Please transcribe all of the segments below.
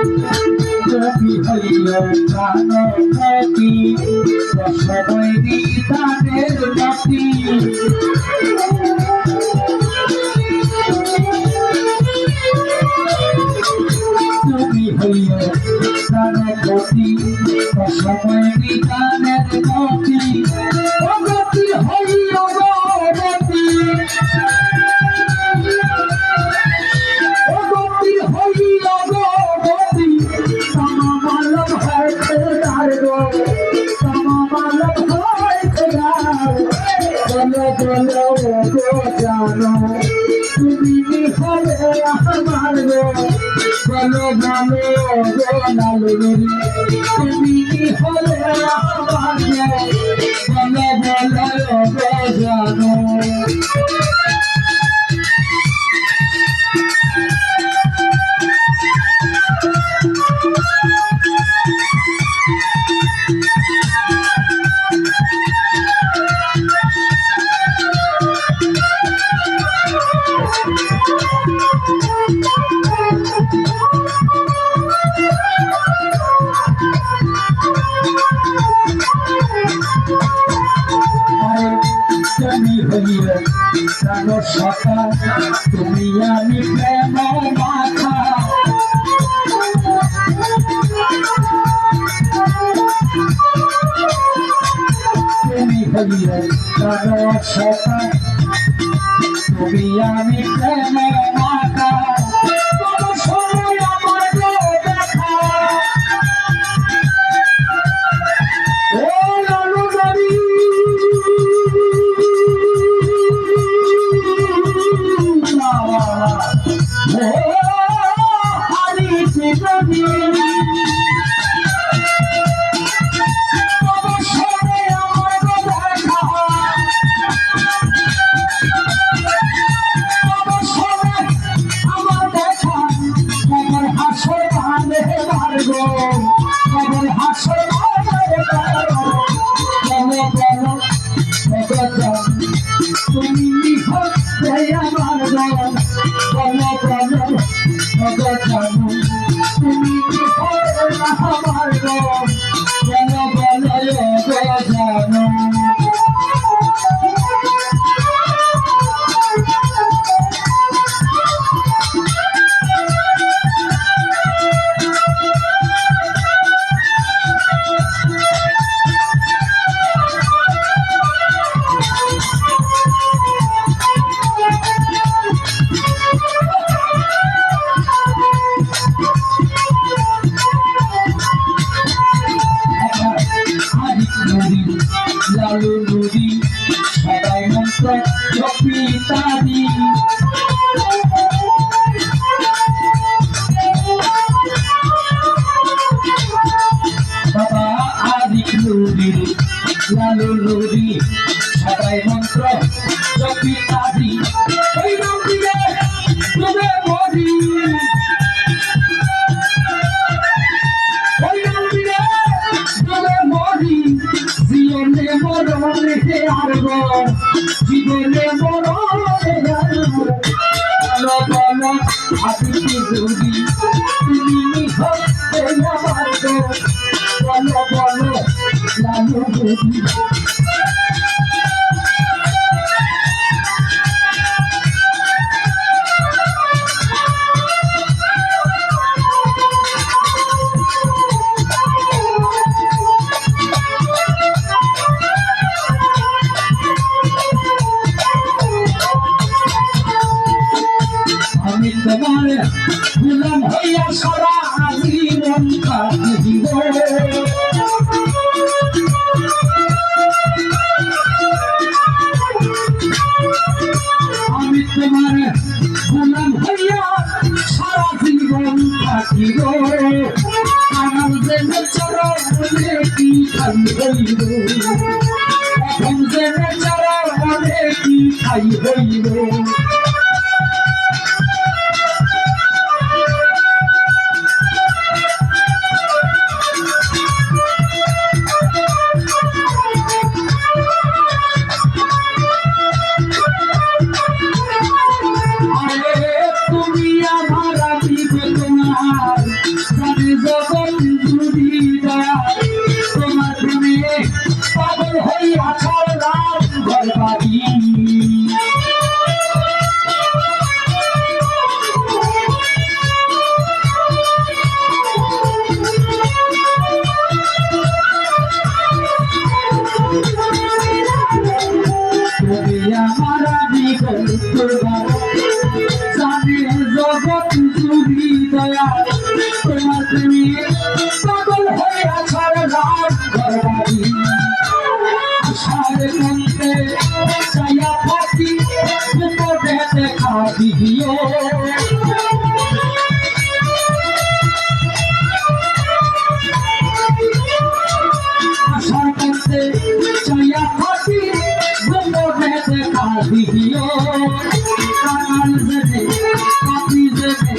তুমি হইলে প্রাণপতি সময় নিদানের নাতি তুমি হইলে প্রাণপতি সময় নিদানের নাতি অগতি হইল গতি অগতি হইল গতি সমালব হইতে দাঁড়ো সমালব হইতে দাঁড়ো বলো বলো গো জানো তুমি হলে আমার গো বলো বলো গো লালুরি তুমি হলে আমার গো বলো বলো গো জানো তুমি হইলে প্রাণ সখা তুমি আমি প্রেম মাখা তুমি হইলে প্রাণ সখা তুমি আমি প্রেম মাখা তুমি হচ্ছে আমার বলো বলো জানো তুমি হলে আমার বলো বলো জানো লালু নুরি সবাই মন্ত্র জপিতারি বাবা আদিক নুরি লালু নুরি সবাই মন্ত্র জপিতারি ওই নাম দিয়ে তুমি মরি ওই নাম দিয়ে তুমি মরি জীবনে মরণে হারবো জীবনে মরণে হারবো বলো বলো আদিতি দুরি তুমি হচ্ছে আমার গো বলো বলো লালু দুরি আমি তোমার গুলাম হইয়া সারা জীবন কাটিব আমি তোমার গুলাম হইয়া সারা জীবন কাটিব আমার যেন চরণে কি খাই হইব এখন যেন চরণে কি খাই হইব তুমি আমার তোমার প্রেমী পাগল হয়ে আছার রাত ঘরবাড়ি আশার মন্ত্রে চাইয়া থাকি উপরে দেখা দিও আশার মন্ত্রে চাইয়া থাকি উপরে দেখা দিও কাল জেনে পাপি জেনে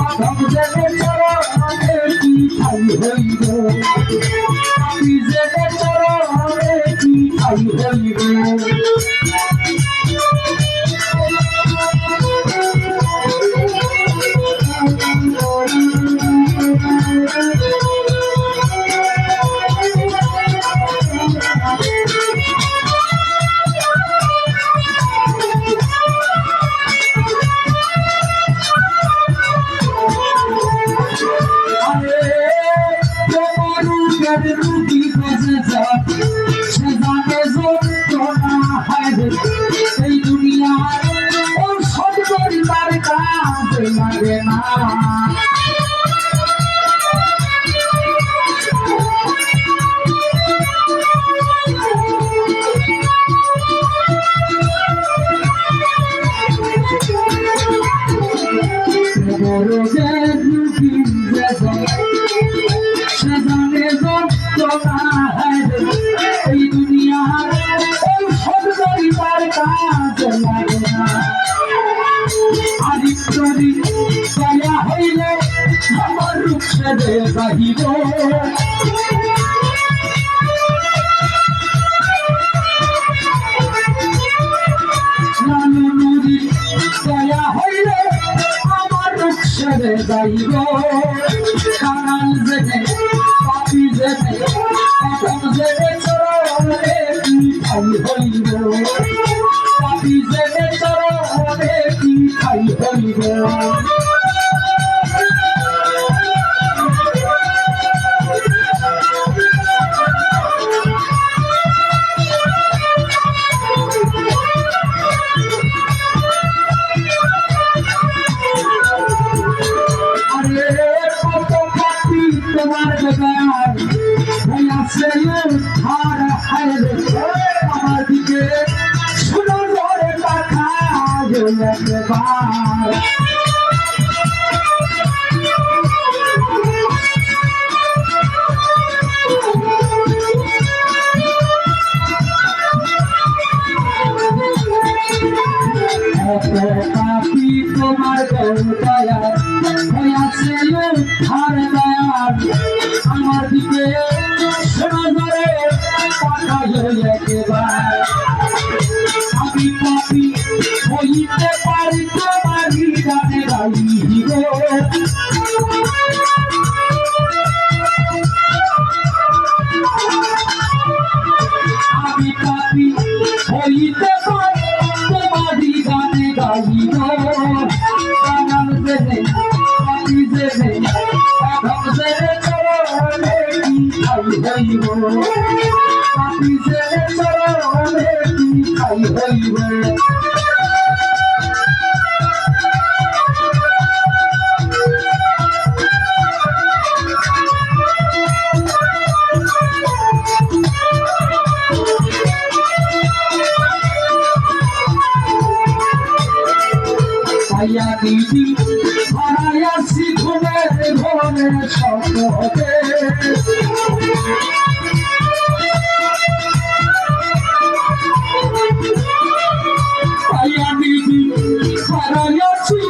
আধম জেনে চরণে কি ঠাই হইব পাপি জেনে চরণে কি ঠাই হইব রুটি বসে যাক সে জানে যন্ত্রণা হয় এই দুনিয়ার ঔষধ করিবার কাজে লাগে না এই দুনিয়ার ঔষধ করিবার কাজে লাগে না আদিত্যরি দয়া হইলে আমার রূপ সেদে বাহিব নানুরি দয়া হইলে আমার রূপ সেদে যাইব কানাল জেনে পাপি জেনে আধম জেনে চরণে কি ঠাই হইব পাপি জেনে চরণে কি ঠাই হইব তোমার বেগার হইয়াছে উদ্ধার হায়রে আমার দিকে শুনো ধরে দেখা একবার পাপি তোমার দয়া হইয়াছে উদ্ধার দয়াল আমার দিকে শোনা ধরে পাঠাইল একবার আমি পাপি হইতে পারি তোমারই গানে গাইব আমি পাপি হইতে পারি তোমারই গানে গাইব কানাল জেনে পাপি জেনে আধম জেনে চরণে কি ঠাই হইব পাপি জেনে চরণে কি ঠাই হইব পাইয়া দিদি হারাইয়াছি ঘুমে ঘুমে স্বপ্নতে পাইয়া দিদি হারাইয়াছি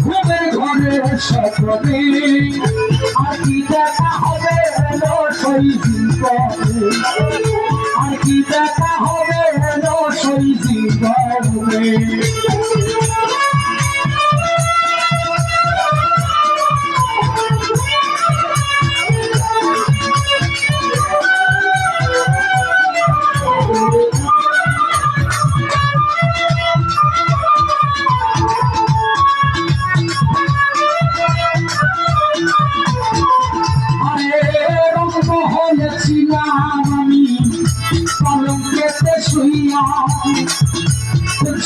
ঘুমে ঘরে স্বপ্নতে আর কি দেখা হবে সেই জীবনে আর কি দেখা হবে সেই জীবনে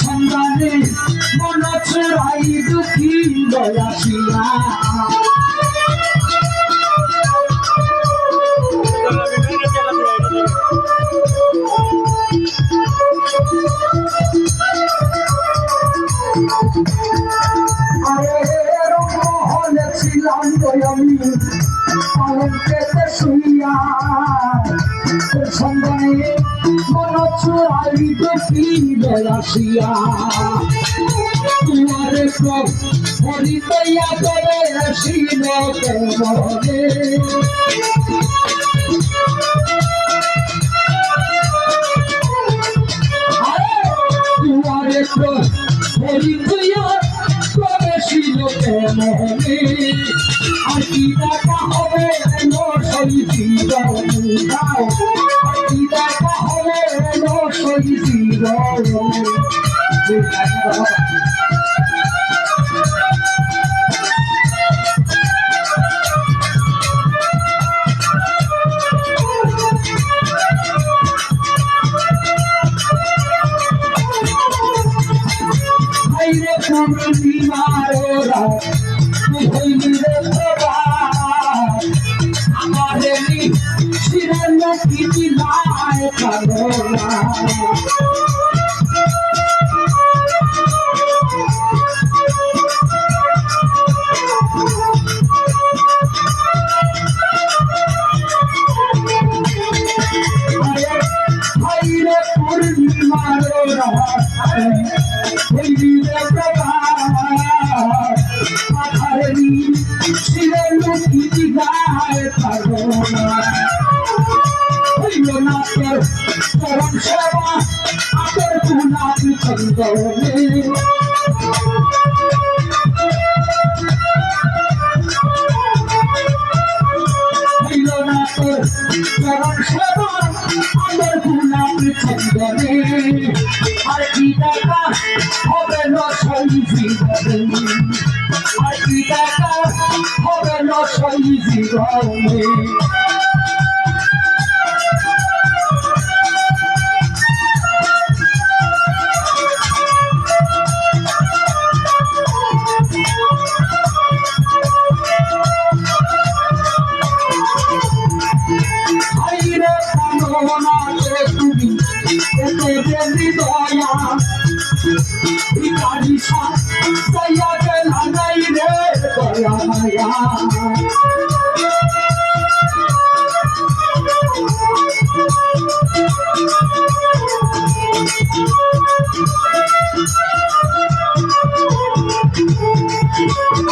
সন্ধানে মন ছড়াই দুঃখী দয়াশিয়া আমি পালন পেতে শুইয়া সন্ধানে মন চুরাই দেখি বেলাসিয়া তোমারে হরিতইয়া করে শিল মনে তোমারে হরিতইয়া করে শিল মনে আর কি দেখা হবে সই দাও আর কি দেখা হবে সই বিমারোরা হইলি রে বাবা আমারে নি শিরন কি দিলায় কারোরা ভাইরে পূর্ণিমারোরা হইলি রে বাবা চরণ সেবা আদর গুণাবি চন্দনে হইল না তোর চরণ সেবা আদর গুণাবি চন্দনে আর কি দেখা হবে না সই জীবনে আর কি দেখা হবে না সই জীবনে ভিখারি সাইয়া গেলা নাই রে দয়া মায়া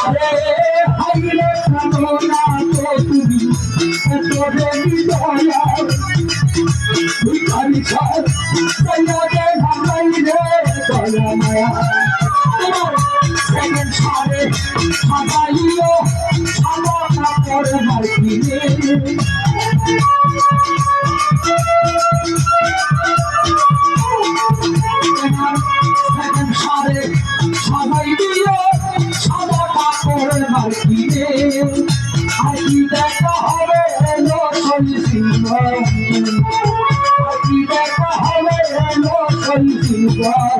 আরে হাইরে কামনা তো তুমি তোরে দয়া ভিখারি সাইয়া গেলা নাই রে দয়া মায়া তোমার সেকেন্ড ছাড়ে সাজাইও সাদা কাপড় মাইকিনে তোমার সেকেন্ড ছাড়ে সাজাই দিও সাদা কাপড় মাইকিনে আর কি দেখা হবে এলো সই জীবন আর কি দেখা হবে এলো সই জীবন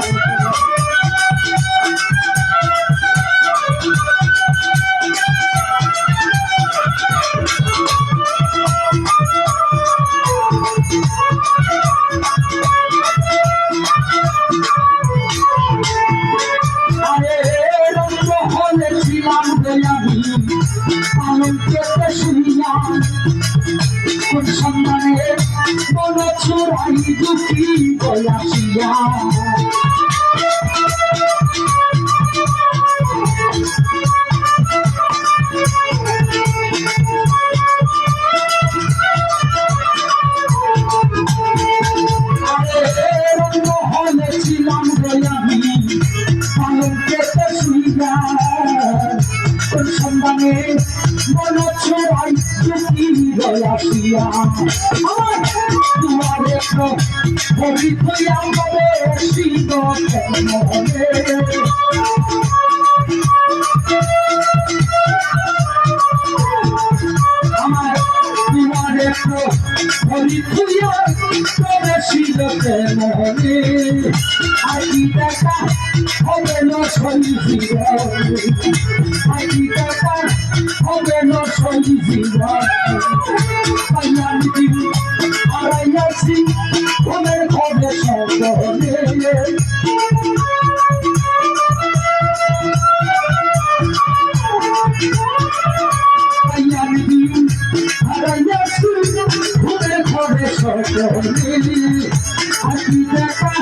পালন পেতে শুনিয়া কোন সম্মানে মন চোরাই দুঃখী গয়াসিয়া হলে ছিলাম গয়াবি পালন পেতে শুনিয়া কোন সম্মানে মন চোরাই দুঃখী গয়াসিয়া আমার দুয়ারে হরি হইয়া বলে শিব মনে আমার দুয়ারে হরি হইয়া বলে শিব মনে আর কি দেখা হবে না সই জীবন আর কি দেখা হবে না সই জীবন আড়াইয়াছি ঘুমের ঘরে সপনে সকলে আকি টাকা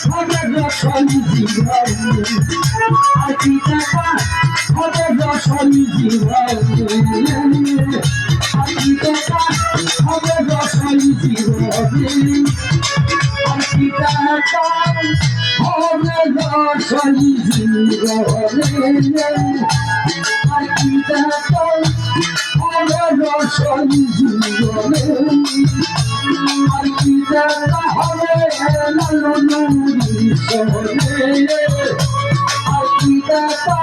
হবে রসলি জীবনে আকি টাকা হবে রসলি জীবনে আকি টাকা হবে রসলি জীবনে আকি টাকা হবে রসলি জীবনে আকি টাকা হবে রসলি জীবনে আকি টাকা হবে লালনুরি শহরে আকি টাকা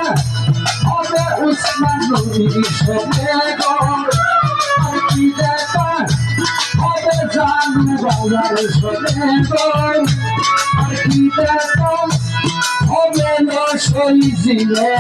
হবে উসমানুরি শহরে আকি টাকা হবে জানু বাজার শহরে আকি টাকা হবে রসলি জীবনে